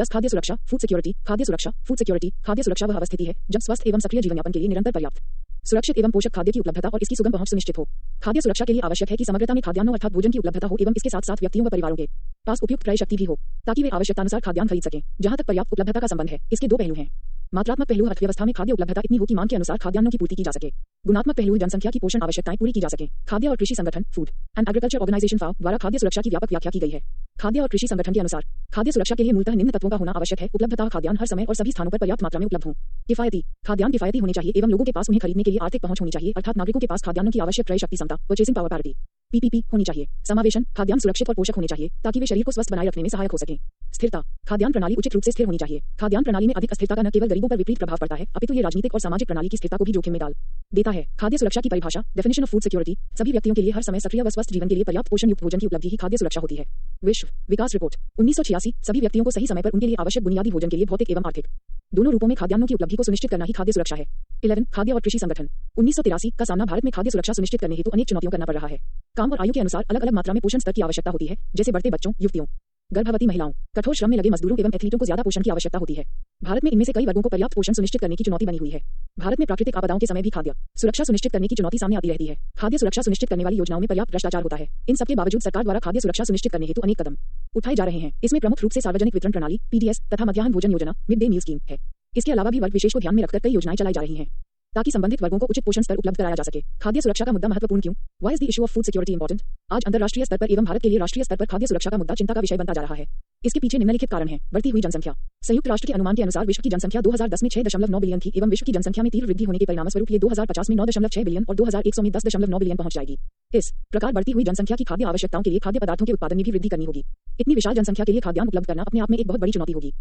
10 खाद्य सुरक्षा, food security, खाद्य सुरक्षा वह अवस्थिति है जब स्वस्थ एवं सक्रिय जीवन यापन के लिए निरंतर पर्याप्त, सुरक्षित एवं पोषक खाद्य की उपलब्धता और इसकी सुगम पहुंच सुनिश्चित हो। खाद्य सुरक्षा के लिए आवश्यक है कि समग्रता में खाद्यान्नों अर्थात भोजन की उपलब्धता हो एवं इसके साथ साथ व्यक्तियों व परिवारों के पास उपयुक्त क्रय शक्ति भी हो, ताकि वे आवश्यकतानुसार खाद्यान्न खरीद सकें। जहां तक पर्याप्त उपलब्धता का संबंध है, इसके दो पहलू हैं। मात्रात्मक पहलू, अर्थव्यवस्था में खाद्य उपलब्धता इतनी हो कि मांग के अनुसार खाद्यान्नों की पूर्ति की जा सके। गुणात्मक पहलू, जनसंख्या की पोषण आवश्यकताएं पूरी की जा सके। खाद्य और कृषि संगठन food and agriculture organisation FAO द्वारा खाद्य सुरक्षा की व्यापक व्याख्या की गई है। खाद्य और कृषि संगठन के अनुसार खाद्य सुरक्षा के लिए मूलतः निम्न तत्वों का होना आवश्यक है। उपलब्धता, खाद्यान्न हर समय और सभी स्थानों पर पर्याप्त मात्रा में उपलब्ध हो। किफायती, खाद्यान्न किफायती होने चाहिए एवं लोगों के पास उन्हें खरीदने के लिए आर्थिक पहुंच होनी चाहिए, अर्थात नागरिकों के पास खाद्यान्नों की आवश्यक क्रय शक्ति क्षमता, परचेसिंग पावर पैरिटी PPP होनी चाहिए। समावेशन, खाद्यान्न सुरक्षित और पोषक होने चाहिए ताकि वे शरीर को स्वस्थ बनाए रखने में सहायक हो सकें। स्थिरता, खाद्यान्न प्रणाली उचित रूप से स्थिर होनी चाहिए। खाद्यान्न प्रणाली में अधिक अस्थिरता का न केवल गरीबों पर विपरीत प्रभाव पड़ता है, अपितु ये राजनीतिक और सामाजिक प्रणाली की स्थिरता को भी जोखिम में डाल देता है। खाद्य सुरक्षा की परिभाषा, डेफिनेशन ऑफ फूड सिक्योरिटी, सभी व्यक्तियों के लिए हर समय सक्रिय व स्वस्थ जीवन के लिए पर्याप्त पोषण युक्त भोजन की उपलब्धि ही खाद्य सुरक्षा होती है। विश्व विकास रिपोर्ट 1986, सभी व्यक्तियों को सही समय पर उनके लिए आवश्यक बुनियादी भोजन के लिए भौतिक एवं आर्थिक दोनों रूपों में खाद्यान्नों की उपलब्धि को सुनिश्चित करना ही खाद्य सुरक्षा है। 11 खाद्य और कृषि संगठन 1983 का सामना भारत में खाद्य सुरक्षा सुनिश्चित करने हेतु अनेक चुनौतियों करना पड़ रहा है। काम और आयु के अनुसार अलग अलग मात्रा में पोषण स्तर की आवश्यकता होती है, जैसे बढ़ते बच्चों, युवतियों, गर्भवती महिलाओं, कठोर श्रम में लगे मजदूरों एवं एथलीटों को ज्यादा पोषण की आवश्यकता होती है। भारत में इनमें से कई वर्गों को पर्याप्त पोषण सुनिश्चित करने की चुनौती बनी हुई है। भारत में प्राकृतिक आपदाओं के समय भी खाद्य सुरक्षा सुनिश्चित करने की चुनौती सामने आती रहती है। खाद्य सुरक्षा सुनिश्चित करने वाली योजनाओं में पर्याप्त भ्रष्टाचार होता है। इन सबके बावजूद सरकार द्वारा खाद्य सुरक्षा सुनिश्चित करने हेतु अनेक कदम उठाए जा रहे हैं। इसमें प्रमुख रूप से सार्वजनिक वितरण प्रणाली PDS तथा मध्याह्न भोजन योजना मिड डे मील स्कीम है। इसके अलावा भी वर्ग विशेष को ध्यान में रखकर कई योजनाएं चलाई जा रही हैं ताकि संबंधित वर्गों को उचित पोषण स्तर उपलब्ध कराया जा सके। खाद्य सुरक्षा का मुद्दा महत्वपूर्ण क्यों? Why is the issue of food security important? आज अंतर्राष्ट्रीय स्तर पर एवं भारत के लिए राष्ट्रीय स्तर पर खाद्य सुरक्षा का मुद्दा चिंता का विषय बनता जा रहा है। इसके पीछे निम्नलिखित कारण हैं। बढ़ती हुई जनसंख्या, संयुक्त राष्ट्र के अनुमान के अनुसार विश्व की जनसंख्या 2010 में 6.9 बिलियन थी एवं विश्व की जनसंख्या में तीव्र वृद्धि होने के परिणामस्वरूप ये 2050 में 9.6 बिलियन और 2100 में 10.9 बिलियन पहुंच जाएगी। इस प्रकार बढ़ती हुई जनसंख्या की खाद्य आवश्यकताओं के लिए खाद्य पदार्थों के उत्पादन में भी वृद्धि करनी होगी। इतनी विशाल जनसंख्या के लिए खाद्यान्न उपलब्ध करना अपने आप में एक बहुत बड़ी चुनौती होगी।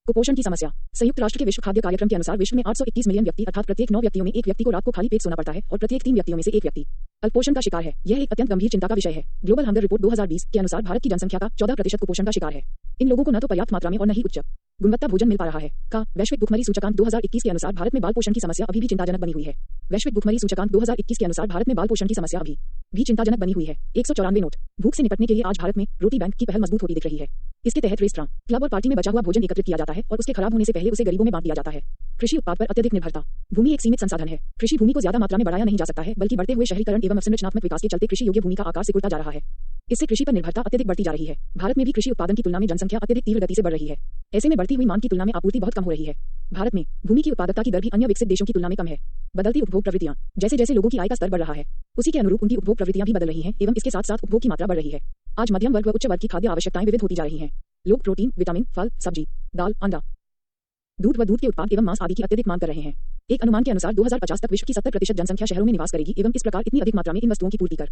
कुपोषण की समस्या, संयुक्त राष्ट्र के विश्व खाद्य कार्यक्रम के अनुसार विश्व में 821 मिलियन व्यक्ति अर्थात प्रत्येक 9 व्यक्तियों में एक व्यक्ति को रात को खाली पेट सोना पड़ता है और प्रत्येक 3 व्यक्तियों में से एक व्यक्ति अल्पोषण का शिकार है। यह एक अत्यंत गंभीर चिंता का विषय है। ग्लोबल हंगर रिपोर्ट 2020 के अनुसार भारत की जनसंख्या का 14% कुपोषण का शिकार है। इन लोगों को न तो पर्याप्त मात्रा में और न ही उच्च गुणवत्ता भोजन मिल पा रहा है। का वैश्विक भुखमरी सूचकांक 2021 के अनुसार भारत में बाल पोषण की समस्या अभी भी चिंताजनक बनी हुई है। वैश्विक भुखमरी सूचकांक 2021 के अनुसार भारत में बाल पोषण की समस्या अभी भी चिंताजनक बनी हुई है। 194 नोट। भूख से निपटने के लिए आज भारत में रोटी बैंक की पहल मजबूत होती दिख रही है। इसके तहत रेस्टोरेंट, क्लब और पार्टी में बचा हुआ भोजन एकत्रित किया जाता है और उसके खराब होने से पहले उसे गरीबों में बांट दिया जाता है। कृषि उत्पाद पर अत्यधिक निर्भरता, भूमि एक सीमित संसाधन है। कृषि भूमि को ज्यादा मात्रा में बढ़ाया नहीं जा सकता है, बल्कि बढ़ते हुए शहरीकरण एवं संरचनात्मक विकास के चलते कृषि योग्य भूमि का आकार सिकुड़ता जा रहा है। इससे कृषि पर निर्भरता अत्यधिक बढ़ती जा रही है। भारत में भी कृषि उत्पादन की तुलना में जनसंख्या अत्यधिक तीव्र गति से बढ़ रही है। ऐसे में बढ़ती हुई मांग की तुलना में आपूर्ति बहुत कम हो रही है। भारत में भूमि की उत्पादकता की दर भी अन्य विकसित देशों की तुलना में कम है। बदलती उपभोग प्रवृत्तियां, जैसे जैसे लोगों की आय का स्तर बढ़ रहा है उसी के अनुरूप उनकी उपभोग प्रवृत्तियां भी बदल रही हैं एवं इसके साथ साथ उपभोग की मात्रा बढ़ रही है। आज मध्यम वर्ग व उच्च वर्ग की खाद्य आवश्यकताएं विविध होती जा रही हैं। लोग प्रोटीन, विटामिन, फल, सब्जी, दाल, अंडा, दूध व दूध के उत्पाद एवं मांस आदि की अत्यधिक मांग कर रहे हैं। एक अनुमान के अनुसार 2050 तक विश्व की 70% जनसंख्या शहरों में निवास करेगी एवं इस प्रकार इतनी अधिक मात्रा में इन वस्तुओं की पूर्ति कर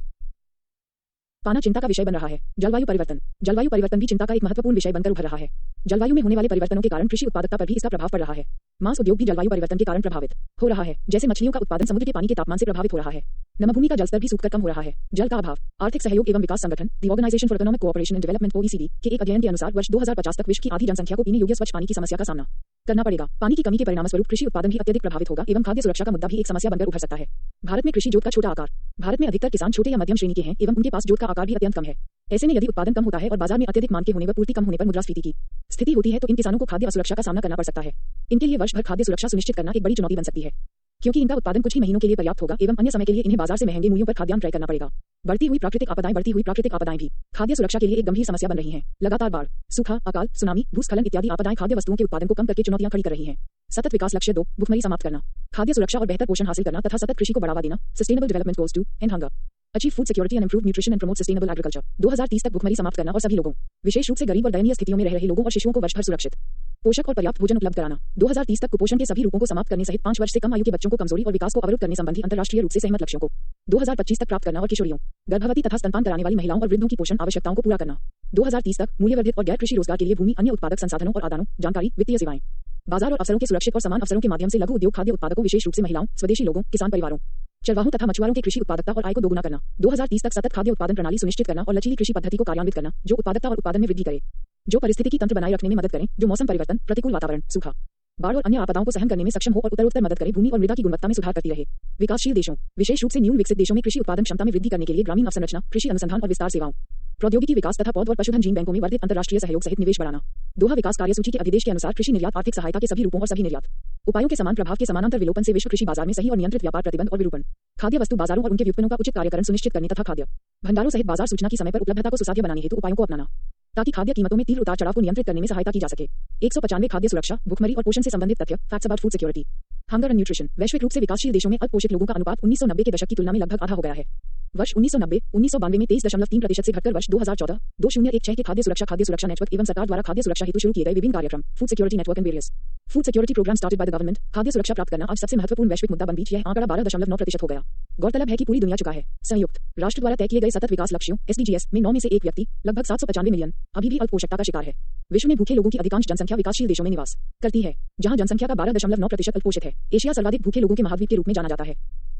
पाना चिंता का विषय बन रहा है। जलवायु परिवर्तन भी चिंता का एक महत्वपूर्ण विषय बनकर उभर रहा है। जलवायु में होने वाले परिवर्तनों के कारण कृषि उत्पादकता पर भी इसका प्रभाव पड़ रहा है। मांस उद्योग भी जलवायु परिवर्तन के कारण प्रभावित हो रहा है। जैसे मछलियों का उत्पादन समुद्र के पानी के तापमान से प्रभावित हो रहा है। नमभूमि का जलस्तर भी सूखकर कम हो रहा है। जल का अभाव, आर्थिक सहयोग एवं विकास संगठन the organisation for economic cooperation and development OECD के एक अध्ययन के अनुसार वर्ष 2050 तक विश्व की आधी जनसंख्या को पीने योग्य स्वच्छ पानी की समस्या का सामना करना पड़ेगा। पानी की कमी के परिणामस्वरूप कृषि उत्पादन भी अत्यधिक प्रभावित होगा एवं खाद्य सुरक्षा का मुद्दा भी एक समस्या बनकर उभर सकता है। भारत में कृषि जोत का छोटा आकार, भारत में अधिकतर किसान छोटे या मध्यम श्रेणी के हैं एवं उनके पास जोत का आकार भी अत्यंत कम है। ऐसे में यदि उत्पादन कम होता है और बाजार में अत्यधिक मांग के होने व पूर्ति कम होने पर मुद्रास्फीति की स्थिति होती है तो इन किसानों को खाद्य असुरक्षा का सामना करना पड़ सकता है। इनके लिए वर्ष भर खाद्य सुरक्षा सुनिश्चित करना एक बड़ी चुनौती बन सकती है, क्योंकि इनका उत्पादन कुछ ही महीनों के लिए पर्याप्त होगा एवं अन्य समय के लिए इन्हें बाजार से महंगे मूल्यों पर खाद्यान्न क्रय करना पड़ेगा। बढ़ती हुई प्राकृतिक आपदाएं भी खाद्य सुरक्षा के लिए एक गंभीर समस्या बन रही हैं। लगातार बाढ़, सूखा, अकाल, सुनामी, भूस्खलन इत्यादि आपदाएं खाद्य वस्तुओं के उत्पादन को कम करके चुनौतियां खड़ी कर रही हैं। सतत विकास लक्ष्य 2, भुखमरी समाप्त करना, खाद्य सुरक्षा और बेहतर पोषण हासिल करना तथा सतत कृषि को बढ़ावा देना, sustainable development goals 2 and hunger, achieve food security and improve nutrition and promote sustainable agriculture. 2030 तक भुखमरी समाप्त करना और सभी लोगों, विशेष रूप से गरीब और दयनीय स्थितियों में रह रहे लोगों और शिशुओं को वर्ष भर सुरक्षित, पोषक और पर्याप्त भोजन उपलब्ध कराना। 2030 तक कुपोषण के सभी रूपों को समाप्त करने सहित 5 वर्ष से कम आयु के बच्चों को कमजोरी और विकास को अवरुद्ध करने संबंधी अंतर्राष्ट्रीय रूप से सहमत लक्ष्यों को 2025 तक प्राप्त करना और किशोरियों, गर्भवती तथा स्तनपान कराने वाली महिलाओं और वृद्धों की पोषण आवश्यकताओं को पूरा करना। 2030 तक मूल्यवर्धित और गैर कृषि रोजगार के लिए भूमि, अन्य उत्पादक संसाधनों और आदानों, जानकारी, वित्तीय सेवाएं, बाजार और अवसरों के सुरक्षित और समान अवसरों के माध्यम से लघु उद्योग खाद्य उत्पादकों, विशेष रूप से महिलाओं, स्वदेशी लोगों, किसान परिवारों, चरवाहों तथा मछुआरों के कृषि उत्पादकता और आय को दोगुना करना। 2030 तक सतत खाद्य उत्पादन प्रणाली सुनिश्चित करना और लचीली कृषि पद्धति को कार्यान्वित करना जो उत्पादकता और उत्पादन में वृद्धि करे, जो परिस्थितिकी तंत्र बनाए रखने में मदद करें, जो मौसम परिवर्तन, प्रतिकूल वातावरण, सूखा, बाढ़ और अन्य आपदाओं को सहन करने में सक्षम हो और उत्तरोत्तर मदद करे, भूमि और मृदा की गुणवत्ता में सुधार करती रहे। विकासशील देशों, विशेष रूप से न्यून विकसित देशों में कृषि उत्पादन क्षमता में वृद्धि करने के लिए ग्रामीण अवसंरचना, कृषि अनुसंधान और विस्तार सेवाओं, प्रौद्योगिकी विकास तथा पौध और पशुधन जीन बैंकों में वर्धित अंतर्राष्ट्रीय सहयोग सहित निवेश बढ़ाना। दोहा विकास कार्यसूची के अधिदेश के अनुसार कृषि निर्यात आर्थिक सहायता के सभी रूपों और सभी निर्यात उपायों के समान प्रभाव के समानांतर विलोपन से विश्व कृषि बाजार में सही और नियंत्रित व्यापार प्रतिबंध और विरूपण खाद्य वस्तु बाजारों और उनके व्युत्पन्नों का उचित कार्यकरण सुनिश्चित करने तथा खाद्य भंडारों सहित बाजार सूचना की समय पर उपलब्धता को सुसाध्य बनाने हेतु उपायों को अपनाना ताकि खाद्य कीमतों में तीव्र उतार चढ़ाव को नियंत्रित करने में सहायता की जा सके। 195 खाद्य सुरक्षा, भूखमरी और पोषण से संबंधित तथ्य, facts about food security. Hunger and nutrition. वैश्विक रूप से विकासशील देशों में अल्पपोषित लोगों का अनुपात 1990 के दशक की तुलना में लगभग आधा हो गया है। वर्ष 1990-1992 में 23.3% से घटकर वर्ष 2014-2016 के खाद्य सुरक्षा नेटवर्क एवं सरकार द्वारा खाद्य सुरक्षा हेतु शुरू किए गए विभिन्न कार्यक्रम food security network and various food security programme started by the government. खाद्य सुरक्षा प्राप्त करना आज सबसे महत्वपूर्ण वैश्विक मुद्दा बन बीच यह आंकड़ा 12.9% हो गया। गौरतलब है कि पूरी दुनिया चुका है। संयुक्त राष्ट्र द्वारा तय किए गए सतत विकास लक्ष्यों SDGs में 9 में से एक व्यक्ति लगभग 795 मिलियन अभी भी अल्पपोषकता का शिकार है। विश्व में भूखे लोगों की अधिकांश जनसंख्या विकासशील देशों में निवास करती है, जहां जनसंख्या का 12.9% अल्पपोषित है। एशिया सर्वाधिक भूखे लोगों के महाद्वीप के रूप में जाना जाता है।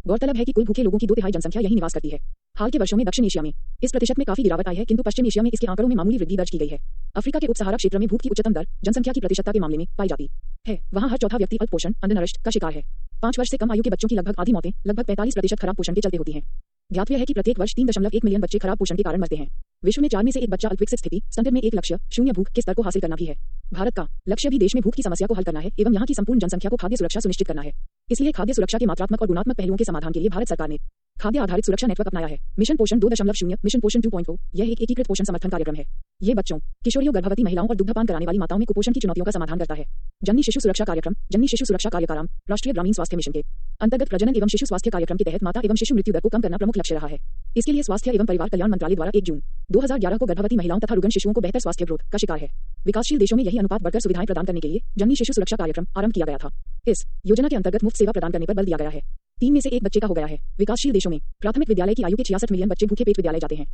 गौरतलब है कि कुल भूखे लोगों की 2/3 जनसंख्या यही निवास करती है। हाल के वर्षों में दक्षिण एशिया में इस प्रतिशत में काफी गिरावट आई है, किंतु पश्चिम एशिया में इसके आंकड़ों में मामूली वृद्धि दर्ज की गई है। अफ्रीका के उपसहारा क्षेत्र में भूख की उच्चतम दर जनसंख्या की प्रतिशतता के मामले में पाई जाती है। वहां हर चौथा व्यक्ति अल्पपोषण अंडरनरिश्ड का शिकार है। 5 वर्ष से कम आयु के बच्चों की लगभग आधी मौतें लगभग 45% खराब पोषण के चलते होती हैं। ज्ञात है कि प्रत्येक वर्ष 3.1 मिलियन बच्चे खराब पोषण के कारण मरते हैं। विश्व में 4 में से एक बच्चा अल्पविकसित स्थिति स्टैंडर्ड में एक लक्ष्य शून्य भूख के स्तर को हासिल करना भी है। भारत का लक्ष्य भी देश में भूख की समस्या को हल करना है एवं यहाँ की संपूर्ण जनसंख्या को खाद्य सुरक्षा सुनिश्चित करना है। इसलिए खाद्य सुरक्षा के मात्रात्मक और गुणात्मक पहलुओं के समाधान के लिए भारत सरकार ने खाद्य आधारित सुरक्षा नेटवर्क अपनाया है। मिशन पोषण 2.0, मिशन पोषण 2.0 यह एक एकीकृत पोषण समर्थन कार्यक्रम है। ये बच्चों, किशोरियों, गर्भवती महिलाओं और दुग्धपान कराने वाली माताओं में कुपोषण की चुनौतियों का समाधान करता है। जननी शिशु सुरक्षा कार्यक्रम, जननी शिशु सुरक्षा कार्यक्रम राष्ट्रीय ग्रामीण स्वास्थ्य मिशन के अंतर्गत प्रजनन एवं शिशु स्वास्थ्य कार्यक्रम के तहत माता एवं शिशु मृत्यु दर को कम करना प्रमुख लक्ष्य रहा है। इसके लिए स्वास्थ्य एवं परिवार कल्याण मंत्रालय द्वारा 1 जून 2011 को गर्भवती महिलाओं तथा रुग्ण शिशुओं को बेहतर स्वास्थ्य ग्रोथ का शिकार है विकासशील देशों में यही अनुपात बढ़कर सुविधाएं प्रदान करने के लिए जननी शिशु सुरक्षा कार्यक्रम आरंभ किया गया था। इस योजना के अंतर्गत मुफ्त सेवा प्रदान करने पर बल दिया गया है। 3 में से 1 बच्चे का हो गया है। विकासशील देशों में प्राथमिक विद्यालय की आयु के 66 मिलियन बच्चे भूखे पेट विद्यालय जाते हैं,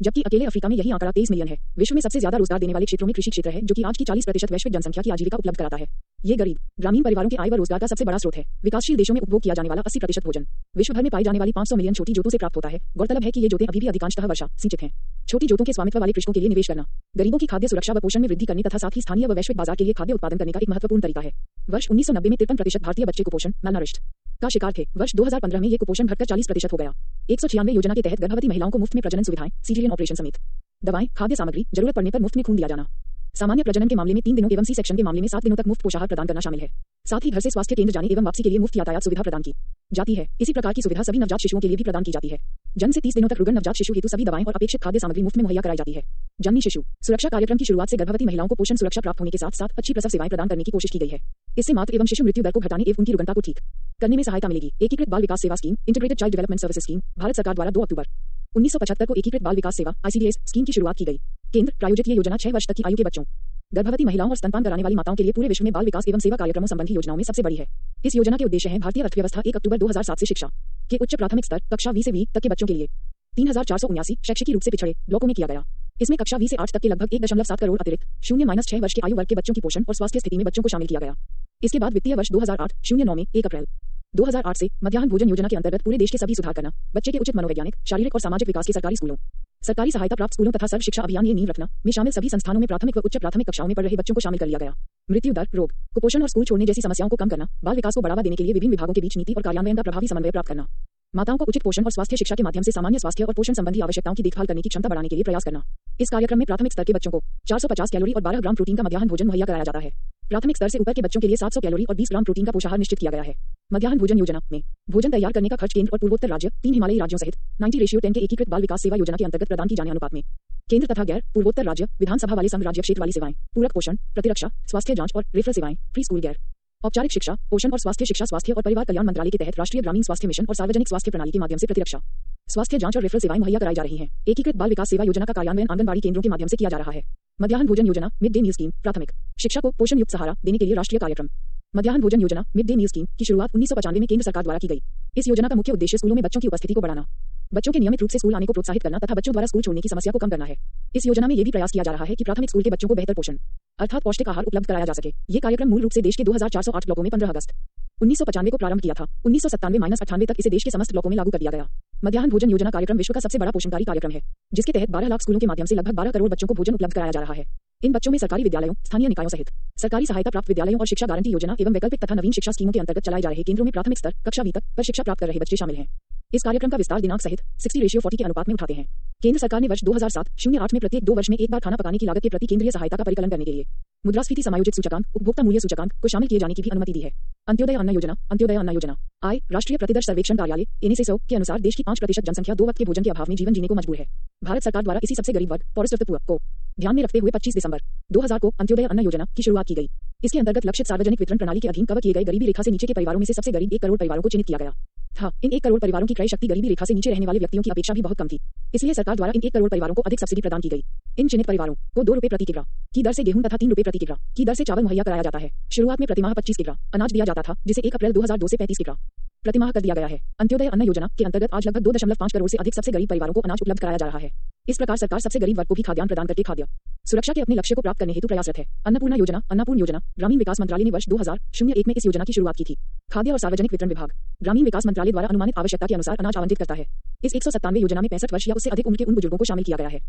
जबकि अकेले अफ्रीका में यही आंकड़ा 23 मिलियन है। विश्व में सबसे ज्यादा रोजगार देने वाले क्षेत्रों में कृषि क्षेत्र है, जो कि आज की 40% वैश्विक जनसंख्या की आजीविका उपलब्ध कराता है। ये गरीब ग्रामीण परिवारों के आय व रोजगार का सबसे बड़ा स्रोत है। विकासशील देशों में उपभोग किया जाने वाला 80% भोजन विश्व भर में पाई जाने वाली 500 मिलियन छोटी जोतों से प्राप्त होता है। गौरतलब है कि ये जोतें अभी भी अधिकांशतः वर्षा सिंचित हैं। छोटी जोतों के स्वामित्व वाले कृषकों के लिए निवेश करना गरीबों की खाद्य सुरक्षा व पोषण में वृद्धि करने तथा साथ ही स्थानीय व वैश्विक बाजार के लिए खाद्य उत्पादन करने का एक महत्वपूर्ण तरीका है। वर्ष 1990 में 53% भारतीय बच्चे कुपोषण malnourished का शिकार थे। वर्ष 2015 में ये कुपोषण घटकर 40% हो गया। 196 योजना के तहत गर्भवती महिलाओं को मुफ्त में प्रजनन सुविधाएं, सीजरियन ऑपरेशन समेत दवाएं, खाद्य सामग्री, जरूरत पड़ने पर मुफ्त में खून दिया जाना, सामान्य प्रजनन के मामले में 3 दिनों एवं C-सेक्शन के मामले में 7 दिनों तक मुफ्त पोषाहार प्रदान करना शामिल है। साथ ही घर से स्वास्थ्य केंद्र जाने एवं वापसी के लिए मुफ्त यातायात सुविधा प्रदान की जाती है। इसी प्रकार की सुविधा सभी नवजात शिशुओं के लिए भी प्रदान की जाती है। जन्म से 30 दिनों तक रुग्ण नवजात शिशु हेतु सभी दवाएं और अपेक्षित खाद्य सामग्री मुफ्त में मुहैया कराई जाती है। जननी शिशु सुरक्षा कार्यक्रम की शुरुआत से गर्भवती महिलाओं को पोषण सुरक्षा प्राप्त होने के साथ साथ अच्छी प्रसव सेवाएं प्रदान करने की कोशिश की गई है। इससे मातृ एवं शिशु मृत्यु दर को घटाने एवं उनकी रुग्णता को ठीक करने में सहायता मिलेगी। एकीकृत बाल विकास सेवा scheme, integrated child development services scheme, Bharat सरकार द्वारा 2 अक्टूबर 1975 को एकीकृत बाल विकास सेवा ICDS स्कीम की शुरुआत की गई। केंद्र प्रायोजित ये योजना 6 वर्ष तक की आयु के बच्चों, गर्भवती महिलाओं और स्तनपान कराने वाली माताओं के लिए पूरे विश्व में बाल विकास एवं सेवा कार्यक्रमों संबंधी योजनाओं में सबसे बड़ी है। इस योजना के उद्देश्य है भारतीय अर्थव्यवस्था 1 अक्टूबर 2007 से शिक्षा के उच्च प्राथमिक स्तर कक्षा V से V तक के बच्चों के लिए 3479 शैक्षिक रूप से पिछड़े ब्लॉकों में किया गया। इसमें कक्षा V से 8 तक के लगभग 1.7 करोड़ अतिरिक्त 0-6 वर्ष के आयु वर्ग के बच्चों की पोषण और स्वास्थ्य स्थिति में बच्चों को शामिल किया गया। इसके बाद वित्तीय वर्ष 2008-09 में 1 अप्रैल 2008 से मध्याह्न भोजन योजना के अंतर्गत पूरे देश के सभी सुधार करना, बच्चे के उचित मनोवैज्ञानिक, शारीरिक और सामाजिक विकास के सरकारी स्कूलों, सरकारी सहायता प्राप्त स्कूलों तथा सर्व शिक्षा अभियान ये नींव रखना में शामिल सभी संस्थानों में प्राथमिक व उच्च प्राथमिक कक्षाओं में पढ़ रहे बच्चों को शामिल कर लिया गया। मृत्यु दर, रोग, कुपोषण और स्कूल छोड़ने जैसी समस्याओं को कम करना, बाल विकास को बढ़ावा देने के लिए विभिन्न विभागों के बीच नीति और कार्यान्वयन का प्रभावी समन्वय प्राप्त करना, माताओं को उचित पोषण और स्वास्थ्य शिक्षा के माध्यम से सामान्य स्वास्थ्य और पोषण संबंधी आवश्यकताओं की देखभाल करने की क्षमता बढ़ाने के लिए प्रयास करना। इस कार्यक्रम में प्राथमिक स्तर के बच्चों को 450 कैलोरी और 12 ग्राम प्रोटीन का मध्याह्न भोजन मुहैया कराया जाता है। प्राथमिक स्तर से ऊपर के बच्चों के लिए 700 कैलोरी और 20 ग्राम प्रोटीन का पोषाहार निश्चित किया गया है। मध्याह्न भोजन योजना में भोजन तैयार करने का खर्च केंद्र और पूर्वोत्तर राज्य, 3 हिमालयी राज्यों सहित 90:10 के एकीकृत बाल विकास सेवा योजना के अंतर्गत प्रदान की जाने अनुपात में केंद्र तथा गैर पूर्वोत्तर राज्य, विधानसभा वाले संघ राज्य क्षेत्र वाली सेवाएं, पूरक पोषण, प्रतिरक्षा, स्वास्थ्य जांच और रेफरल सेवाएं, प्री स्कूल गैर औपचारिक शिक्षा, पोषण और स्वास्थ्य शिक्षा, स्वास्थ्य और परिवार कल्याण मंत्रालय के तहत राष्ट्रीय ग्रामीण स्वास्थ्य मिशन और सार्वजनिक स्वास्थ्य प्रणाली के माध्यम से प्रतिरक्षा, स्वास्थ्य जांच और रेफरल सेवाएं मुहैया कराई जा रही हैं। एकीकृत बाल विकास सेवा योजना का कार्यान्वयन आंगनबाड़ी केंद्रों के माध्यम से किया जा रहा है। मध्याह्न भोजन योजना, मिड डे मील स्कीम, प्राथमिक शिक्षा को पोषण युक्त सहारा देने के लिए राष्ट्रीय कार्यक्रम। मध्याह्न भोजन योजना, मिड डे मील स्कीम की शुरुआत 1995 में केंद्र सरकार द्वारा की गई। इस योजना का मुख्य उद्देश्य स्कूलों में बच्चों की उपस्थिति को बढ़ाना, बच्चों के नियमित रूप से स्कूल आने को प्रोत्साहित करना तथा बच्चों द्वारा स्कूल छोड़ने की समस्या को कम करना है। इस योजना में यह भी प्रयास किया जा रहा है कि प्राथमिक स्कूल के बच्चों को बेहतर पोषण अर्थात पौष्टिक आहार उपलब्ध कराया जा सके। ये कार्यक्रम मूल रूप से देश के 2408 ब्लॉकों में 15 अगस्त 1995 को प्रारंभ किया था। 1997-98 तक इसे देश के समस्त ब्लॉकों में लागू कर दिया गया। मध्याह्न भोजन योजना कार्यक्रम विश्व का सबसे बड़ा पोषणकारी कार्यक्रम है, जिसके तहत 12 लाख स्कूलों के माध्यम से लगभग 12 करोड़ बच्चों को भोजन उपलब्ध कराया जा रहा है। इन बच्चों में सरकारी विद्यालयों, स्थानीय निकायों सहित सरकारी सहायता प्राप्त विद्यालयों और शिक्षा गारंटी योजना एवं वैकल्पिक तथा नवीन शिक्षा स्कीमों के अंतर्गत चलाए जा रहे केंद्रों में प्राथमिक स्तर कक्षा V तक पर शिक्षा प्राप्त कर रहे बच्चे शामिल हैं। इस कार्यक्रम का विस्तार दिनांक सहित 60:40 के अनुपात में उठाते हैं। केंद्र सरकार ने वर्ष 2007-08 में प्रत्येक 2 वर्ष में एक बार खाना पकाने की लागत के प्रति केंद्रीय सहायता का परिकलन करने के लिए मुद्रास्फीति समायोजित सूचकांक उपभोक्ता मूल्य सूचकांक को शामिल किए जाने की भी अनुमति दी है। अंत्योदय अन्न योजना आय राष्ट्रीय प्रतिदर्श सर्वेक्षण कार्यालय (NSSO) के अनुसार देश की 5% जनसंख्या 2 वक्त के भोजन के अभाव में जीवन जीने को मजबूर है। भारत सरकार द्वारा इसी सबसे गरीब वर्ग poorest of the poor को ध्यान में रखते हुए 25 दिसंबर 2000 को अंत्योदय अन्न योजना की शुरुआत की गई। इसके अंतर्गत लक्षित सार्वजनिक वितरण प्रणाली के अधीन कवर किए गए गरीबी रेखा से नीचे के परिवारों में से सबसे गरीब 1 करोड़ परिवारों को चिन्हित किया गया था। इन 1 करोड़ परिवारों की क्रय शक्ति गरीबी रेखा से नीचे रहने वाले व्यक्तियों की अपेक्षा भी बहुत कम थी। इसलिए सरकार द्वारा इन 1 करोड़ परिवारों को अधिक सब्सिडी प्रदान की गई। इन चिन्हित परिवारों को 2 रुपए प्रति किग्रा की दर से गेहूं तथा 3 रुपए प्रति किग्रा की दर से चावल मुहैया कराया जाता है। शुरुआत में प्रतिमाह 25 किग्रा अनाज दिया जाता था, जिसे 1 अप्रैल 2002 से 35 किग्रा प्रतिमाह कर दिया गया है। अंत्योदय अन्न योजना के अंतर्गत आज लगभग 2.5 करोड़ से अधिक सबसे गरीब परिवारों को अनाज उपलब्ध कराया जा रहा है। इस प्रकार सरकार सबसे गरीब वर्ग को भी खाद्यान्न प्रदान करके खाद्य सुरक्षा के अपने लक्ष्य को प्राप्त करने हेतु प्रयासरत है। अन्नपूर्णा योजना ग्रामीण विकास मंत्रालय ने वर्ष 2001 में इस योजना की शुरुआत की थी। खाद्य और सार्वजनिक वितरण विभाग ग्रामीण विकास मंत्रालय द्वारा अनुमानित आवश्यकता के अनुसार अनाज आवंटित करता है। इस 197 योजना में 65 वर्ष या उससे अधिक उम्र के उन बुजुर्गों को शामिल किया गया है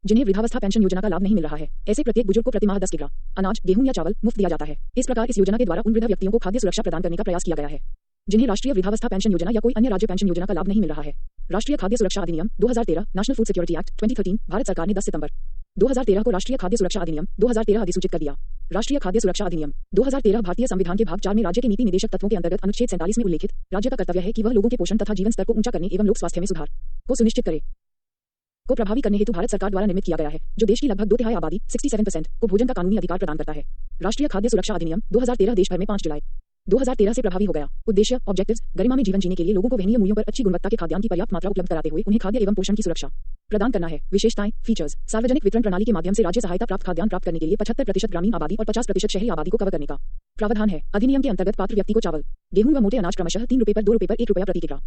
जिन्हें वृद्धावस्था पेंशन योजना का लाभ नहीं मिल रहा है। ऐसे प्रत्येक बुजुर्ग को प्रतिमाह 10 किग्रा अनाज, गेहूं या चावल मुफ्त दिया जाता है। इस प्रकार इस योजना के द्वारा उन वृद्ध व्यक्तियों को खाद्य सुरक्षा प्रदान करने का प्रयास किया गया है जिन्हें राष्ट्रीय वृद्धावस्था पेंशन योजना या कोई अन्य राज्य पेंशन योजना का लाभ नहीं मिल रहा है। राष्ट्रीय खाद्य सुरक्षा अधिनियम 2013 national food security act 2013 Bharat सरकार ने 10 सितंबर 2013 को राष्ट्रीय खाद्य सुरक्षा अधिनियम 2013 अधिसूचित कर दिया। राष्ट्रीय खाद्य सुरक्षा अधिनियम 2013 भारतीय संविधान के भाग 4 में राज्य के नीति निदेशक तत्वों के अंतर्गत अनुच्छेद 47 में उल्लेखित राज्य का कर्तव्य है कि वह लोगों के पोषण तथा जीवन स्तर को ऊंचा करने एवं लोक स्वास्थ्य में सुधार को सुनिश्चित करे को प्रभावी करने हेतु भारत सरकार द्वारा निर्मित किया गया है, जो देश की लगभग 2/3 आबादी 67% को भोजन का कानूनी अधिकार प्रदान करता है। राष्ट्रीय खाद्य सुरक्षा अधिनियम 2013 देश भर में 5 जुलाई 2013 से प्रभावी हो गया। उद्देश्य ऑब्जेक्टिव्स गरिमा में जीवन जीने के लिए लोगों को वहनीय मूल्यों पर अच्छी गुणवत्ता के खाद्यान्न की पर्याप्त मात्रा उपलब्ध कराते हुए उन्हें खाद्य एवं पोषण की सुरक्षा प्रदान करना है। विशेषताएं फीचर्स सार्वजनिक वितरण प्रणाली के माध्यम से राज्य सहायता प्राप्त खाद्यान्न प्राप्त करने के लिए 75% ग्रामीण आबादी और 50% शहरी आबादी को कवर करने का प्रावधान है। अधिनियम के अंतर्गत पात्र व्यक्ति को चावल, गेहूं व मोटे अनाज क्रमशः 3 रुपए पर 2 रुपए पर 1 रुपया प्रति किग्रा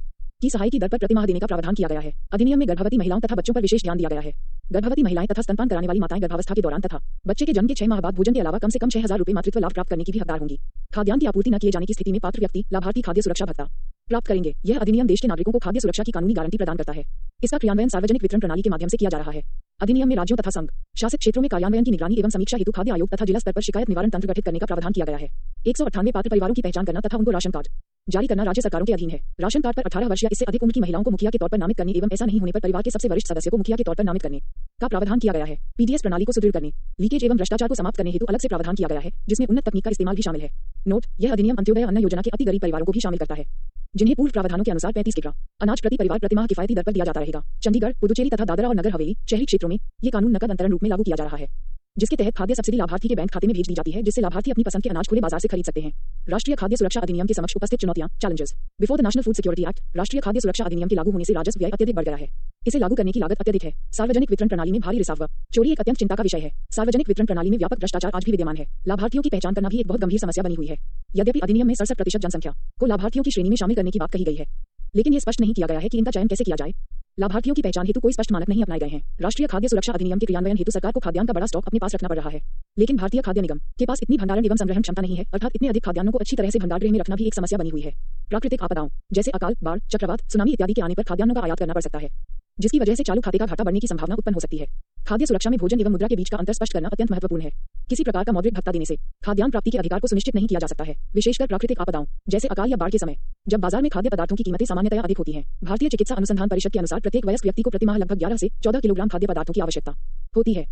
की सहाय की दर पर प्रतिमाह देने का प्रावधान किया गया है। अधिनियम में गर्भवती महिलाओं तथा बच्चों पर विशेष ध्यान दिया गया है। गर्भवती महिलाएं तथा स्तनपान कराने वाली माताएं गर्भावस्था के दौरान तथा बच्चे के जन्म के 6 माह बाद भोजन के अलावा कम से कम 6000 रुपए मातृत्व लाभ प्राप्त करने की भी हकदार होंगी। खाद्यान्न की आपूर्ति न किए जाने की स्थिति में पात्र व्यक्ति लाभार्थी खाद्य सुरक्षा भत्ता प्राप्त करेंगे। यह अधिनियम देश के नागरिकों को खाद्य सुरक्षा की कानूनी गारंटी प्रदान करता है। इसका क्रियान्वयन सार्वजनिक वितरण प्रणाली के माध्यम से किया जा रहा है। अधिनियम में राज्यों तथा संघ शासित क्षेत्रों में कार्यान्वयन की निगरानी एवं समीक्षा हेतु खाद्य आयोग तथा जिला स्तर पर शिकायत निवारण तंत्र गठित करने का प्रावधान किया गया है। 198 पात्र परिवारों की पहचान करना तथा उनको राशन कार्ड जारी करना राज्य सरकारों के अधीन है। राशन कार्ड पर 18 वर्ष या इससे अधिक उम्र की महिलाओं को मुखिया के तौर पर नामित करने एवं ऐसा नहीं होने पर परिवार के सबसे वरिष्ठ सदस्य को मुखिया के तौर पर नामित करने का प्रावधान किया गया है। पीडीएस प्रणाली को सुदृढ़ करने, लीकेज एवं भ्रष्टाचार को समाप्त करने हेतु अलग से प्रावधान किया गया है, जिसमें उन्नत तकनीक का इस्तेमाल भी शामिल है। नोट: यह अधिनियम अंत्योदय अन्न योजना के अति गरीब परिवारों को भी शामिल करता है, जिन्हें पूर्व प्रावधानों के अनुसार 35 किग्रा अनाज प्रति परिवार प्रतिमाह किफायती दर पर दिया जाता रहेगा। चंडीगढ़, पुदुचेरी तथा दादरा और नगर हवेली शहरी क्षेत्रों में ये कानून नकद अंतरण रूप में लागू किया जा रहा है, जिसके तहत खाद्य सब्सिडी लाभार्थी के बैंक खाते में भेज दी जाती है, जिससे लाभार्थी अपनी पसंद के अनाज खुले बाजार से खरीद सकते हैं। राष्ट्रीय खाद्य सुरक्षा अधिनियम के समक्ष उपस्थित चुनौतियां challenges before the national food security act. राष्ट्रीय खाद्य सुरक्षा अधिनियम के लागू होने से राजस्व व्यय अत्यधिक बढ़ गया है। इसे लागू करने की लागत अत्यधिक है। सार्वजनिक वितरण प्रणाली में भारी रिसाव व चोरी एक अत्यंत चिंता का विषय है। सार्वजनिक वितरण प्रणाली में व्यापक भ्रष्टाचार आज भी विद्यमान है। लाभार्थियों की पहचान करना भी एक बहुत गंभीर समस्या बनी हुई है। यद्यपि अधिनियम में 67% जनसंख्या को लाभार्थियों की श्रेणी में शामिल करने की बात कही गई है, लेकिन ये स्पष्ट नहीं किया गया है कि इनका चयन कैसे किया जाए। लाभार्थियों की पहचान हेतु कोई स्पष्ट मानक नहीं अपनाए गए हैं। राष्ट्रीय खाद्य सुरक्षा अधिनियम के क्रियान्वयन हेतु सरकार को खाद्यान्न का बड़ा स्टॉक अपने पास रखना पड़ रहा है, लेकिन भारतीय खाद्य निगम के पास इतनी भंडारण एवं संग्रहण क्षमता नहीं है, अर्थात इतने अधिक खाद्यान्नों को अच्छी तरह से भंडारगृह में रखना भी एक समस्या बनी हुई है। प्राकृतिक आपदाओं जैसे अकाल, बाढ़, चक्रवात, सुनामी इत्यादि के आने पर खाद्यान्नों का आयात करना पड़ सकता है, जिसकी वजह से चालू खाते का घाटा बढ़ने की संभावना उत्पन्न हो सकती है। खाद्य सुरक्षा में भोजन एवं मुद्रा के बीच का अंतर स्पष्ट करना अत्यंत महत्वपूर्ण है। किसी प्रकार का मौद्रिक भत्ता देने से खाद्यान्न प्राप्ति के अधिकार को सुनिश्चित नहीं किया जा सकता है, विशेषकर प्राकृतिक आपदाओं जैसे अकाल या बाढ़ के समय, जब बाजार में खाद्य पदार्थों की कीमतें सामान्यतया अधिक होती हैं। भारतीय चिकित्सा अनुसंधान परिषद के अनुसार प्रत्येक वयस्क व्यक्ति को प्रतिमाह लगभग 11 से 14 किलोग्राम खाद्य पदार्थों की आवश्यकता होती है,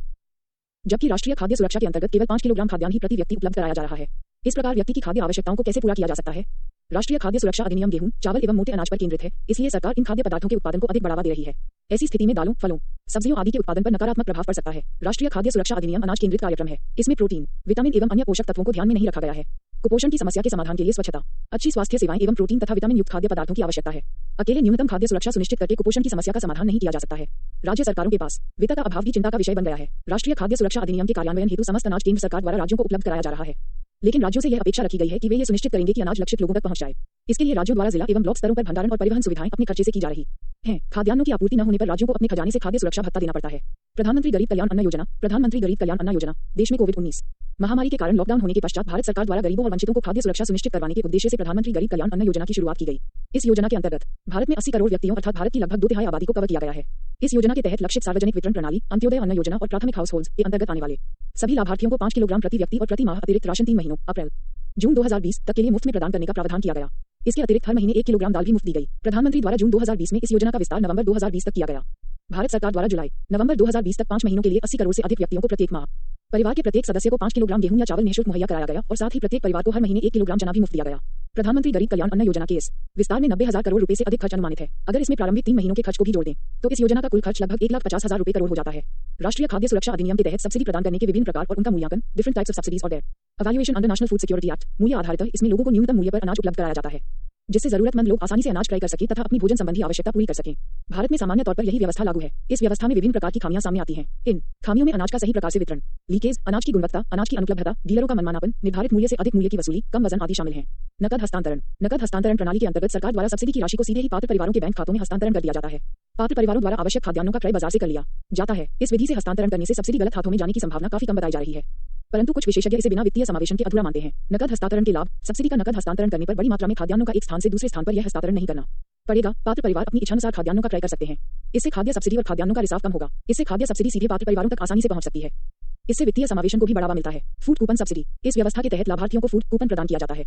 जबकि राष्ट्रीय खाद्य सुरक्षा के अंतर्गत केवल 5 किलोग्राम खाद्यान्न ही प्रति व्यक्ति उपलब्ध कराया जा रहा है। इस प्रकार व्यक्ति की खाद्य आवश्यकताओं को कैसे पूरा किया जा सकता है? राष्ट्रीय खाद्य सुरक्षा अधिनियम गेहूं, चावल एवं मोटे अनाज पर केंद्रित है, इसलिए सरकार इन खाद्य पदार्थों के उत्पादन को अधिक बढ़ावा दे रही है। ऐसी स्थिति में दालों, फलों, सब्जियों आदि के उत्पादन पर नकारात्मक प्रभाव पड़ सकता है। राष्ट्रीय खाद्य सुरक्षा अधिनियम अनाज केंद्रित कार्यक्रम है। इसमें प्रोटीन, विटामिन एवं अन्य पोषक तत्वों को ध्यान में नहीं रखा गया है। कुपोषण की समस्या के समाधान के लिए स्वच्छता, अच्छी स्वास्थ्य सेवाएं एवं प्रोटीन तथा विटामिन युक्त खाद्य पदार्थों की आवश्यकता है। अकेले न्यूनतम खाद्य सुरक्षा सुनिश्चित करके कुपोषण की समस्या का समाधान नहीं किया जा सकता है। राज्य सरकारों के पास वित्त का अभाव भी चिंता का विषय बन गया है। राष्ट्रीय खाद्य सुरक्षा अधिनियम के कार्यान्वयन हेतु समस्त अनाज केंद्र सरकार द्वारा राज्यों को उपलब्ध कराया जा रहा है, लेकिन राज्यों से यह अपेक्षा रखी गई है कि वे ये सुनिश्चित करेंगे कि अनाज लक्षित लोगों तक पहुंच जाए। इसके लिए राज्यों द्वारा जिला एवं ब्लॉक स्तरों पर भंडारण और परिवहन सुविधाएं अपने खर्चे से की जा रही हैं। खाद्यान्नों की आपूर्ति न होने पर राज्यों को अपने खजाने से खाद्य सुरक्षा भत्ता देना पड़ता है। प्रधानमंत्री गरीब कल्याण अन्न योजना। प्रधानमंत्री गरीब कल्याण अन्न योजना देश में कोविड-19 महामारी के कारण लॉकडाउन होने के पश्चात भारत सरकार द्वारा गरीबों और वंचितों को खाद्य सुरक्षा सुनिश्चित करवाने के उद्देश्य से प्रधानमंत्री गरीब कल्याण अन्न योजना की शुरुआत की गई। इस योजना के अंतर्गत भारत में 80 करोड़ व्यक्तियों अर्थात भारत की लगभग 2/3 आबादी को कवर किया गया है। इस योजना के तहत लक्षित सार्वजनिक वितरण प्रणाली अंत्योदय अन्न योजना और प्राथमिक हाउस होल्ड्स के अंतर्गत आने वाले सभी लाभार्थियों को 5 किलोग्राम प्रति व्यक्ति और प्रति माह अतिरिक्त राशन 3 महीनों अप्रैल जून 2020 तक के लिए मुफ्त में प्रदान करने का प्रावधान किया गया। इसके अतिरिक्त हर महीने 1 किलोग्राम दाल भी मुफ्त दी गई। प्रधानमंत्री द्वारा जून 2020 में इस योजना का विस्तार नवंबर 2020 तक किया गया। भारत सरकार द्वारा जुलाई नवंबर 2020 तक 5 महीनों के लिए 80 करोड़ से अधिक व्यक्तियों को प्रत्येक माह परिवार के प्रत्येक सदस्य को 5 किलोग्राम गेहूं या चावल निःशुल्क मुहैया कराया गया और साथ ही प्रत्येक परिवार को हर महीने 1 किलोग्राम चना भी मुफ्त दिया गया। प्रधानमंत्री गरीब कल्याण अन्न योजना के इस विस्तार में 90,000 करोड़ रुपए से अधिक खर्च अनुमानित है। अगर इसमें प्रारंभिक 3 महीनों के खर्च को भी जोड़ दें तो इस योजना का कुल खर्च लगभग 1,50,000 रुपए करोड़ हो जाता है। राष्ट्रीय खाद्य सुरक्षा अधिनियम के तहत सब्सिडी प्रदान करने के विभिन्न प्रकार और उनका मूल्यांकन डिफरेंट टाइप्स ऑफ सब्सिडीज और their evaluation under national food security act मूल्य आधारित इसमें लोगों को न्यूनतम मूल्य पर अनाज उपलब्ध कराया जाता है जिससे जरूरतमंद लोग आसानी से अनाज क्रय कर सकें तथा अपनी भोजन संबंधी आवश्यकता पूरी कर सकें। भारत में सामान्य तौर पर यही व्यवस्था लागू है। इस व्यवस्था में विभिन्न प्रकार की खामियां सामने आती हैं। इन खामियों में अनाज का सही प्रकार से वितरण, लीकेज, अनाज की गुणवत्ता, अनाज की अनुपलब्धता, डीलरों का मनमानापन, निर्धारित मूल्य से अधिक मूल्य की वसूली, कम वजन आदि शामिल हैं। नकद हस्तांतरण प्रणाली के अंतर्गत सरकार द्वारा सब्सिडी की राशि को सीधे ही पात्र परिवारों के बैंक खातों में हस्तांतरण कर दिया जाता है। पात्र परिवारों द्वारा आवश्यक खाद्यान्नों का क्रय बाजार से कर लिया जाता है। इस विधि से हस्तांतरण करने से सब्सिडी गलत हाथों में जाने की संभावना काफी कम बताई जा रही है, परंतु कुछ विशेषज्ञ इसे बिना वित्तीय समावेशन के अधूरा मानते हैं। नकद हस्तांतरण के लाभ, सब्सिडी का नकद हस्तांतरण करने पर बड़ी मात्रा में खाद्यान्नों का एक स्थान से दूसरे स्थान पर यह हस्तांतरण नहीं करना पड़ेगा। पात्र परिवार अपनी इच्छानुसार खाद्यान्नों का क्रय कर सकते हैं। इससे खाद्य सब्सिडी और खाद्यान्नों का रिसाव कम होगा। इससे खाद्य सब्सिडी सीधे पात्र परिवारों तक आसानी से पहुंच सकती है। इससे वित्तीय समावेशन को भी बढ़ावा मिलता है। फूड कूपन सब्सिडी, इस व्यवस्था के तहत लाभार्थियों को फूड कूपन प्रदान किया जाता है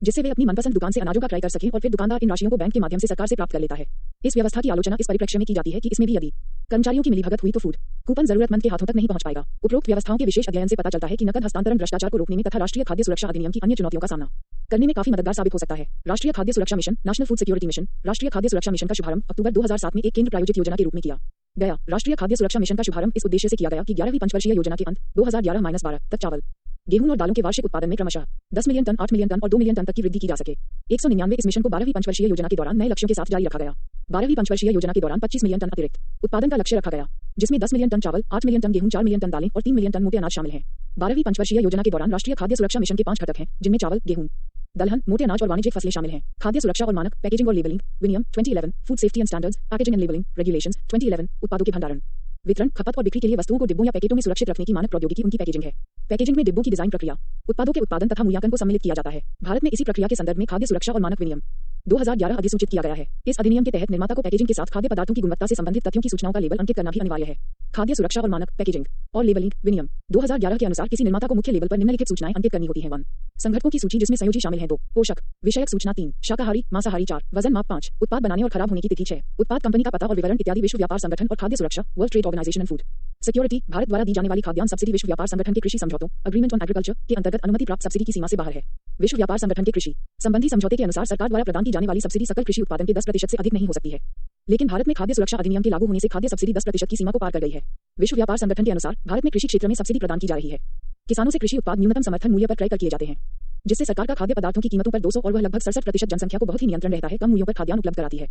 जिससे वे अपनी मनपसंद दुकान से अनाजों का क्रय कर सकें और फिर दुकानदार इन राशियों को बैंक के माध्यम से सरकार से प्राप्त कर लेता है। इस व्यवस्था की आलोचना इस परिप्रेक्ष्य में की जाती है कि इसमें भी यदि कर्मचारियों की मिलीभगत हुई तो फूड कूपन जरूरतमंद के हाथों तक नहीं पहुंच पाएगा। उपरोक्त व्यवस्थाओं के विशेष अध्ययन से पता चलता है कि नकद हस्तांतरण भ्रष्टाचार को रोकने में तथा राष्ट्रीय खाद्य सुरक्षा अधिनियम की अन्य चुनौतियों का सामना करने में काफी मददगार साबित हो सकता है। राष्ट्रीय खाद्य सुरक्षा mission, national food security mission, राष्ट्रीय खाद्य सुरक्षा मिशन का शुभारंभ अक्टूबर 2007 में एक केंद्र प्रायोजित योजना के रूप में किया गया। राष्ट्रीय खाद्य सुरक्षा मिशन का शुभारंभ इस उद्देश्य से किया गया कि 11वीं पंचवर्षीय योजना के अंत 2011-12 तक चावल, गेहूं और दालों के वार्षिक उत्पादन में क्रमशः 10 मिलियन टन, 8 मिलियन टन और 2 मिलियन टन तक की वृद्धि की जा सके। 199 इस मिशन को 12वीं पंचवर्षीय योजना के दौरान नए लक्ष्यों के साथ जारी रखा गया। 12वीं पंचवर्षीय योजना के दौरान 25 मिलियन टन अतिरिक्त उत्पादन का लक्ष्य रखा गया, जिसमें 10 मिलियन टन चावल, 8 मिलियन टन गेहूं, 4 मिलियन टन दालें और 3 मिलियन टन मोटे अनाज शामिल हैं। 12वीं पंचवर्षीय योजना के दौरान राष्ट्रीय खाद्य सुरक्षा मिशन के 5 घटक हैं, जिनमें चावल, गेहूं, दलहन, मोटे अनाज और वाणिज्यिक फसलें शामिल हैं। खाद्य सुरक्षा और मानक, पैकेजिंग और लेबलिंग विनियम 2011, food safety and standards, packaging and labelling regulations 2011, उत्पादों के भंडारण, वितरण, खपत और बिक्री के लिए वस्तुओं को डिब्बों या पैकेटों में सुरक्षित रखने की मानक प्रौद्योगिकी उनकी पैकेजिंग है। पैकेजिंग में डिब्बों की डिजाइन प्रक्रिया, उत्पादों के उत्पादन तथा मूल्यांकन को सम्मिलित किया जाता है। भारत में इसी प्रक्रिया के संदर्भ में खाद्य सुरक्षा और मानक विनियम 2011 अधिसूचित किया गया है। इस अधिनियम के तहत निर्माता को पैकेजिंग के साथ खाद्य पदार्थों की गुणवत्ता से संबंधित तथ्यों की सूचनाओं का लेबल अंकित करना भी अनिवार्य है। खाद्य सुरक्षा और मानक, पैकेजिंग और लेबलिंग विनियम 2011 के अनुसार किसी निर्माता को मुख्य लेबल पर निम्नलिखित सूचनाएं अंकित करनी होती हैं। 1. संघटकों की सूची जिसमें संयोजी शामिल हैं। 2. पोषक विषयक सूचना। 3. शाकाहारी, मांसाहारी। 4. वजन माप। 5. उत्पाद बनाने और खराब होने की तिथि। 6. उत्पाद कंपनी का पता और विवरण इत्यादि। विश्व व्यापार संगठन और खाद्य सुरक्षा, world trade organisation and food security, Bharat द्वारा दी जाने वाली खाद्यान्न सब्सिडी विश्व व्यापार संगठन के कृषि समझौतों, एग्रीमेंट ऑन एग्रीकल्चर के अंतर्गत अनुमति प्राप्त सब्सिडी की सीमा से बाहर है। विश्व व्यापार संगठन के कृषि संबंधी समझौते के अनुसार सरकार द्वारा प्रदान की जाने वाली सब्सिडी सकल कृषि उत्पादन के 10% से अधिक नहीं हो सकती है। लेकिन भारत में खाद्य सुरक्षा अधिनियम के लागू होने से खाद्य सब्सिडी 10% की सीमा को पार कर गई है। विश्व व्यापार संगठन के अनुसार भारत में कृषि क्षेत्र में सब्सिडी प्रदान की जा रही है। किसानों से कृषि उत्पाद न्यूनतम समर्थन मूल्य पर क्रय कर किए जाते हैं, जिससे सरकार का खाद्य पदार्थों की कीमतों पर 200 और वह लगभग 67% जनसंख्या को बहुत ही नियंत्रण रहता है, कम मूल्यों पर खाद्यान्न उपलब्ध कराती है,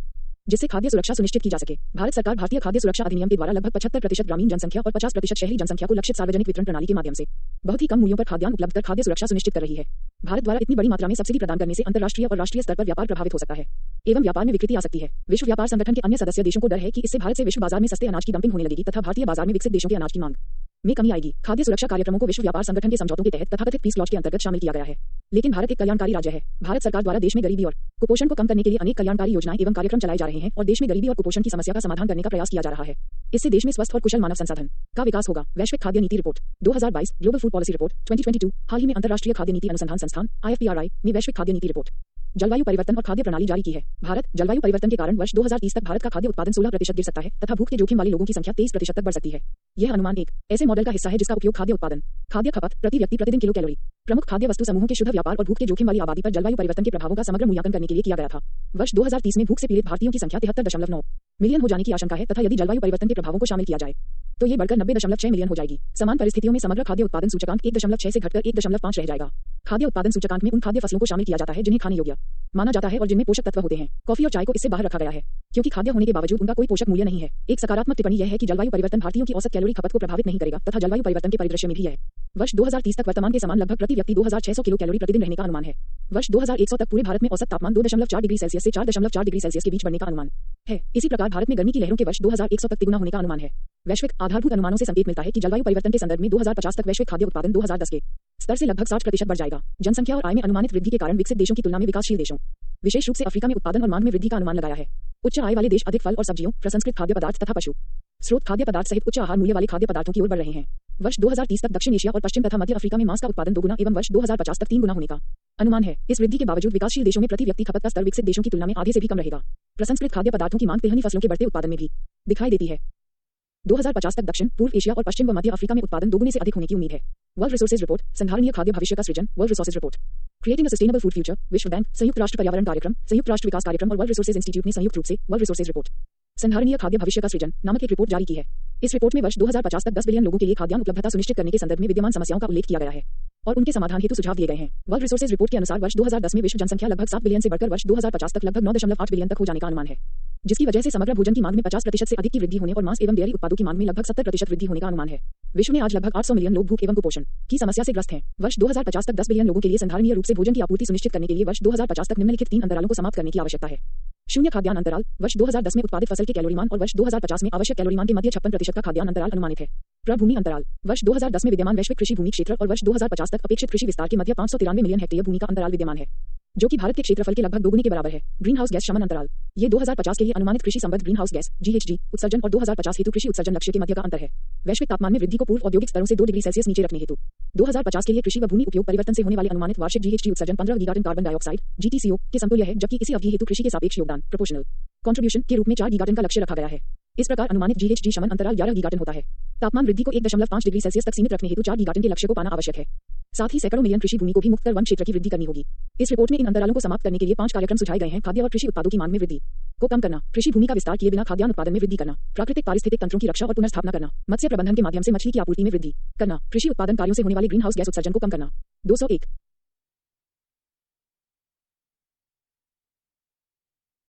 जिससे खाद्य सुरक्षा सुनिश्चित की जा सके। भारत सरकार भारतीय खाद्य सुरक्षा अधिनियम के द्वारा लगभग 75% ग्रामीण जनसंख्या और 50% शहरी जनसंख्या को लक्षित सार्वजनिक वितरण प्रणाली के माध्यम से बहुत ही कम मूल्यों पर खाद्यान्न उपलब्ध कर खाद्य सुरक्षा सुनिश्चित कर रही है। भारत द्वारा इतनी बड़ी मात्रा में सब्सिडी प्रदान करने से अंतर्राष्ट्रीय और राष्ट्रीय स्तर पर व्यापार प्रभावित हो सकता है एवं व्यापार में विकृति आ सकती है। विश्व व्यापार संगठन के अन्य सदस्य देशों को डर है कि इससे भारत से विश्व बाजार में सस्ते अनाज की डंपिंग होने लगेगी तथा भारतीय बाजार में विकसित देशों के अनाज की मांग में कमी आएगी। खाद्य सुरक्षा कार्यक्रमों को विश्व व्यापार संगठन के समझौतों के तहत तथाकथित पीस क्लॉज के अंतर्गत शामिल किया गया है। लेकिन भारत एक कल्याणकारी राज्य है। भारत सरकार द्वारा देश में गरीबी और कुपोषण को कम करने के लिए अनेक कल्याणकारी योजनाएं एवं कार्यक्रम चलाए जा रहे हैं और देश में गरीबी और कुपोषण की समस्या का समाधान करने का प्रयास किया जा रहा है। इससे देश में स्वस्थ और कुशल मानव संसाधन का विकास होगा। वैश्विक खाद्य नीति report 2022, global food policy report 2022, हाल ही में अंतर्राष्ट्रीय खाद्य नीति अनुसंधान संस्थान IFPRI ने वैश्विक खाद्य नीति रिपोर्ट जलवायु परिवर्तन और खाद्य प्रणाली जारी की है। भारत जलवायु परिवर्तन के कारण वर्ष 2030 तक भारत का खाद्य उत्पादन 16% गिर सकता है तथा भूख के जोखिम वाले लोगों की संख्या 23% तक बढ़ सकती है। यह अनुमान एक ऐसे मॉडल का हिस्सा है जिसका उपयोग खाद्य उत्पादन, खाद्य खपत, प्रति व्यक्ति प्रतिदिन किलो कैलोरी, प्रमुख खाद्य वस्तु समूहों के शुद्ध व्यापार और भूख के जोखिम वाली आबादी पर जलवायु परिवर्तन के प्रभावों का समग्र मूल्यांकन करने के लिए किया गया था। वर्ष 2030 में भूख से पीड़ित भारतीयों की संख्या 73.9 मिलियन हो जाने की आशंका है तथा यदि जलवायु परिवर्तन के प्रभावों को शामिल किया जाए तो ये बढ़कर 90.6 मिलियन हो जाएगी। समान परिस्थितियों में समग्र खाद्य उत्पादन सूचकांक 1.6 से घटकर 1.5 रह जाएगा। खाद्य उत्पादन सूचकांक में उन खाद्य फसलों को शामिल किया जाता है जिन्हें खाने योग्य माना जाता है और जिनमें पोषक तत्व होते हैं। कॉफी और चाय को इससे बाहर रखा गया है क्योंकि खाद्य होने के बावजूद उनका कोई पोषक मूल्य नहीं है। एक सकारात्मक टिप्पणी यह है कि जलवायु परिवर्तन भारतीयों की औसत कैलोरी खपत को प्रभावित नहीं करेगा तथा जलवायु परिवर्तन के परिदृश्य में भी यह वर्ष 2030 तक वर्तमान के समान लगभग प्रति व्यक्ति 2600 किलो कैलोरी प्रतिदिन रहने का अनुमान है। वर्ष 2100 तक पूरे भारत में औसत तापमान 2.4 डिग्री सेल्सियस से 4.4 डिग्री सेल्सियस के बीच बढ़ने का अनुमान है। इसी प्रकार भारत में गर्मी की लहरों के वर्ष 2100 तक तिगुना होने का अनुमान है। वैश्विक आधारभूत अनुमानों से संकेत मिलता है कि जलवायु परिवर्तन के संदर्भ में 2050 तक वैश्विक खाद्य उत्पादन 2010 के स्तर से लगभग 60% बढ़ जाएगा। जनसंख्या और आय में अनुमानित वृद्धि के कारण विकसित देशों की तुलना में विकासशील देशों, विशेष रूप से अफ्रीका में उत्पादन और मांग में वृद्धि का अनुमान लगाया है। उच्च आय वाले देश अधिक फल और सब्जियों, प्रसंस्कृत खाद्य पदार्थ तथा पशु स्रोत खाद्य पदार्थ सहित उच्च आहार मूल्य वाले खाद्य पदार्थों की ओर बढ़ रहे हैं। वर्ष 2030 तक दक्षिण एशिया और पश्चिम तथा मध्य अफ्रीका में मांस का उत्पादन 2 गुना एवं वर्ष 2050 तक 3 गुना होने का अनुमान है, इस वृद्धि के बावजूद विकासशील देशों में प्रति व्यक्ति खपत का स्तर विकसित देशों की तुलना में आधे से भी कम रहेगा। प्रसंस्कृत खाद्य पदार्थों की मांग तिलहनी फसलों के बढ़ते उत्पादन में भी दिखाई देती है। 2050 तक दक्षिण पूर्व एशिया और पश्चिम व मध्य अफ्रीका में उत्पादन दोगुने से अधिक होने की उम्मीद है। वर्ल्ड रिसोर्सेज रिपोर्ट, संधारणीय खाद्य भविष्य का सृजन। World resources report, creating a sustainable food future. विश्व बैंक, संयुक्त राष्ट्र पर्यावरण कार्यक्रम, संयुक्त राष्ट्र विकास कार्यक्रम और वर्ल्ड रिसोर्सेज इंस्टीट्यूट ने संयुक्त रूप से वर्ल्ड रिसोर्सेज रिपोर्ट, संधारणीय खाद्य भविष्य का सृजन नामक एक रिपोर्ट जारी की है। इस रिपोर्ट में वर्ष 2050 तक 10 बिलियन लोगों के लिए खाद्यान्न उपलब्धता सुनिश्चित करने के संदर्भ में विद्यमान समस्याओं का उल्लेख किया गया है और उनके समाधान हेतु सुझाव दिए गए हैं। वर्ल्ड रिसोर्सेज रिपोर्ट के अनुसार वर्ष 2010 में विश्व जनसंख्या लगभग 7 बिलियन से बढ़कर वर्ष 2050 तक लगभग 9.8 बिलियन तक हो जाने का अनुमान है, जिसकी वजह से समग्र भोजन की मांग में 50% से अधिक की वृद्धि होने और मांस एवं डेयरी उत्पादों की मांग में लगभग 70% वृद्धि होने का अनुमान है। विश्व में आज लगभग 800 मिलियन लोग भूख एवं कुपोषण की समस्या से ग्रस्त हैं। वर्ष 2050 तक 10 बिलियन लोगों के लिए संधारणीय रूप से भोजन की आपूर्ति सुनिश्चित करने के लिए वर्ष 2050 तक निम्नलिखित 3 अंतरालों को समाप्त करने की आवश्यकता है। शून्य खाद्यान्न अंतराल, वर्ष 2010 में उत्पादित फसल के कैलोरी मान और वर्ष 2050 में आवश्यक कैलोरी मान के मध्य 56% का खाद्यान्न अंतराल अनुमानित है। प्रभूमि अंतराल, वर्ष 2010 में विद्यमान वैश्विक कृषि भूमि क्षेत्र और वर्ष 2050 तक अपेक्षित कृषि विस्तार के मध्य 593 मिलियन हेक्टेयर भूमि का अंतराल विद्यमान है, जो कि भारत के क्षेत्रफल के लगभग दोगुने के बराबर है। ग्रीन हाउस गैस शमन अंतराल, ये 2050 के लिए अनुमानित कृषि संबद्ध ग्रीन हाउस गैस (GHG) उत्सर्जन और 2050 हेतु कृषि उत्सर्जन लक्ष्य के मध्य का अंतर है। वैश्विक तापमान में वृद्धि को पूर्व औद्योगिक स्तरों से 2 डिग्री सेल्सियस नीचे रखने हेतु 2050 के लिए कृषि व भूमि उपयोग परिवर्तन से होने वाले अनुमानित वार्षिक GHG उत्सर्जन 15 गीगाटन कार्बन डाइऑक्साइड (GTCO) के समतुल्य है, जबकि इसी अवधि हेतु कृषि के सापेक्ष योगदान प्रोपोर्शनल कंट्रीब्यूशन के रूप में 4 गीगाटन का लक्ष्य रखा गया है। इस प्रकार अनुमानित GHG शमन अंतराल 11 गीगाटन होता है। तापमान वृद्धि को 1.5 डिग्री सेल्सियस तक सीमित रखने हेतु 4 गीगाटन के लक्ष्य को पाना आवश्यक है। साथ ही सैकड़ों मिलियन कृषि भूमि को भी मुक्त कर वन क्षेत्र की वृद्धि करनी होगी। इस रिपोर्ट में इन अंतरालों को समाप्त करने के लिए 5 कार्यक्रम सुझाए गए हैं। खाद्य और कृषि उत्पादों की मांग में वृद्धि को कम करना, कृषि भूमि का विस्तार किए बिना खाद्यान्न उत्पादन में वृद्धि करना, प्राकृतिक पारिस्थितिक तंत्रों की रक्षा और पुनर्स्थापना करना, मत्स्य प्रबंधन के माध्यम से मछली की आपूर्ति में वृद्धि करना, कृषि उत्पादन कार्यों से होने वाले ग्रीन हाउस गैस उत्सर्जन को कम करना। 201